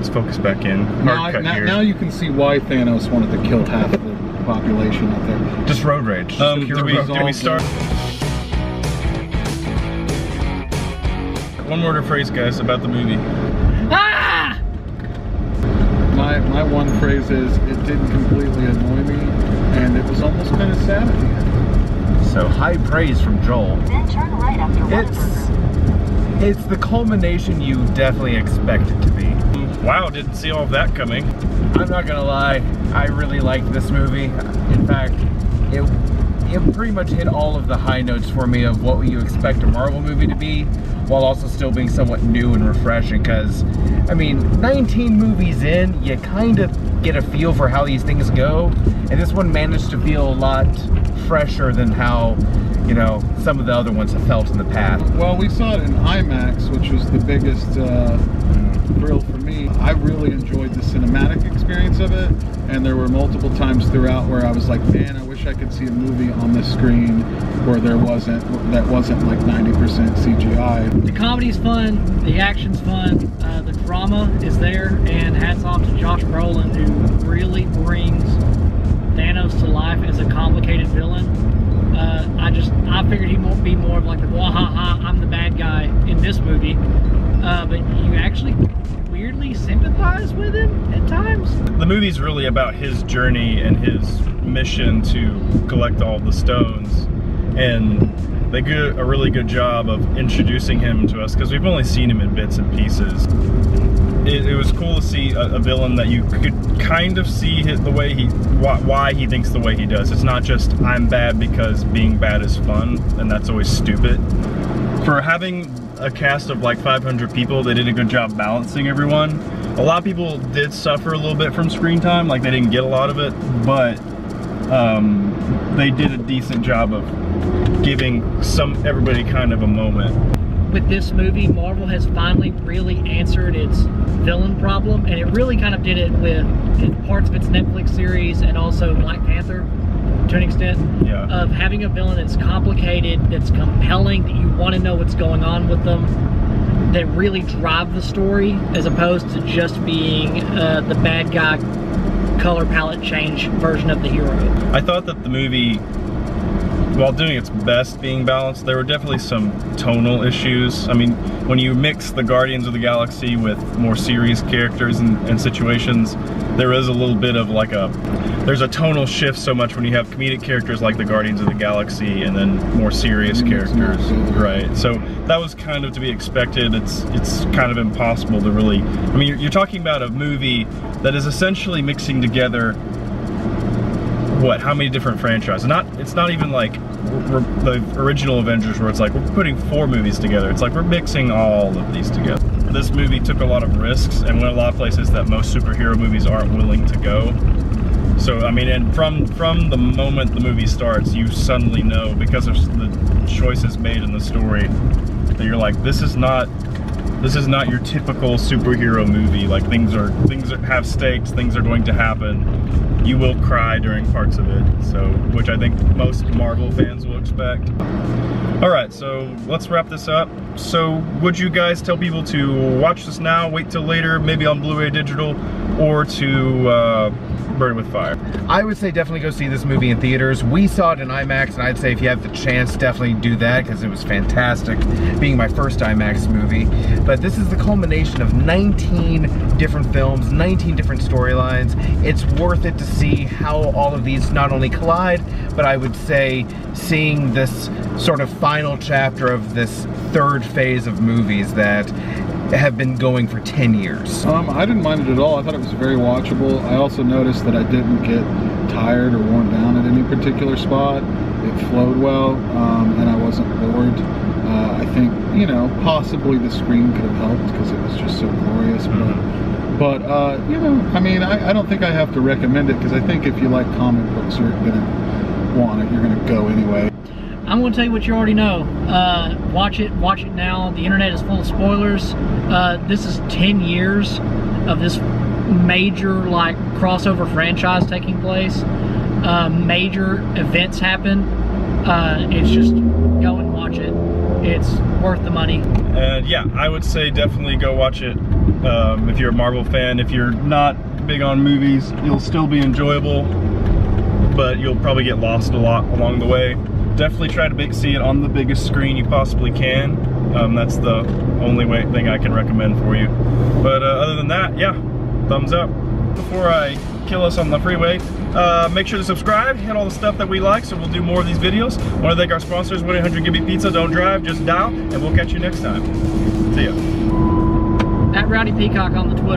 Let's focus back in. Now you can see why Thanos wanted to kill half the population out there. Just road rage. Do we start? One word or phrase, guys, about the movie. Ah! My one phrase is, it didn't completely annoy me, and it was almost kind of sad at the end. So high praise from Joel. Then turn right after It's the culmination you definitely expect it to be. Wow, didn't see all of that coming. I'm not gonna lie, I really liked this movie. In fact, it pretty much hit all of the high notes for me of what you expect a Marvel movie to be, while also still being somewhat new and refreshing, because, I mean, 19 movies in, you kind of get a feel for how these things go, and this one managed to feel a lot fresher than how, you know, some of the other ones have felt in the past. Well, we saw it in IMAX, which was the biggest thrill for me. I really enjoyed the cinematic experience of it, and there were multiple times throughout where I was like, man, I wish I could see a movie on the screen where that wasn't like 90% CGI. The comedy's fun, the action's fun, the drama is there, and hats off to Josh Brolin, who really brings Thanos to life as a complicated villain. I figured he won't be more of like the wahaha, I'm the bad guy in this movie, but you actually weirdly sympathize with him at times. The movie's really about his journey and his mission to collect all the stones, and they do a really good job of introducing him to us because we've only seen him in bits and pieces. It was cool to see a villain that you could kind of see the way why he thinks the way he does. It's not just, I'm bad because being bad is fun, and that's always stupid. For having a cast of like 500 people, they did a good job balancing everyone. A lot of people did suffer a little bit from screen time, like they didn't get a lot of it, but they did a decent job of giving everybody kind of a moment. With this movie, Marvel has finally really answered its villain problem, and it really kind of did it with parts of its Netflix series and also Black Panther to an extent. Yeah. Of having a villain that's complicated, that's compelling, that you want to know what's going on with them, that really drive the story, as opposed to just being the bad guy color palette change version of the hero. I thought that the movie, while doing its best being balanced, there were definitely some tonal issues. I mean, when you mix the Guardians of the Galaxy with more serious characters and situations, there is a little bit of like there's a tonal shift so much when you have comedic characters like the Guardians of the Galaxy and then more serious characters, right? So that was kind of to be expected. It's kind of impossible to really, I mean, you're talking about a movie that is essentially mixing together how many different franchises? It's not even like the original Avengers where it's like we're putting 4 movies together. It's like we're mixing all of these together. This movie took a lot of risks and went a lot of places that most superhero movies aren't willing to go. So I mean, and from the moment the movie starts, you suddenly know, because of the choices made in the story, that you're like, this is not your typical superhero movie. Like things have stakes, things are going to happen. You will cry during parts of it, which I think most Marvel fans will expect. Alright, so let's wrap this up. So would you guys tell people to watch this now, wait till later, maybe on Blu-ray digital, or to burn it with fire? I would say definitely go see this movie in theaters. We saw it in IMAX, and I'd say if you have the chance, definitely do that, because it was fantastic, being my first IMAX movie. But this is the culmination of 19 different films, 19 different storylines. It's worth it to see how all of these not only collide, but I would say seeing this sort of final chapter of this third phase of movies that have been going for 10 years. I didn't mind it at all. I thought it was very watchable. I also noticed that I didn't get tired or worn down at any particular spot. It flowed well, and I wasn't bored. I think, you know, possibly the screen could have helped because it was just so glorious. But you know, I mean, I don't think I have to recommend it, because I think if you like comic books, you're gonna want it. You're gonna go anyway. I'm going to tell you what you already know. Watch it now. The internet is full of spoilers. This is 10 years of this major like crossover franchise taking place. Major events happen. It's just go and watch it. It's worth the money. And yeah, I would say definitely go watch it If you're a Marvel fan, if you're not big on movies, you'll still be enjoyable, but you'll probably get lost a lot along the way. Definitely try to see it on the biggest screen you possibly can. That's the only thing I can recommend for you. But other than that, yeah, thumbs up. Before I kill us on the freeway, make sure to subscribe, hit all the stuff that we like, so we'll do more of these videos. Want to thank our sponsors, 1-800-GIVE-ME-PIZZA. Don't drive, just dial, and we'll catch you next time. See ya. At Rowdy Peacock on the Twitter.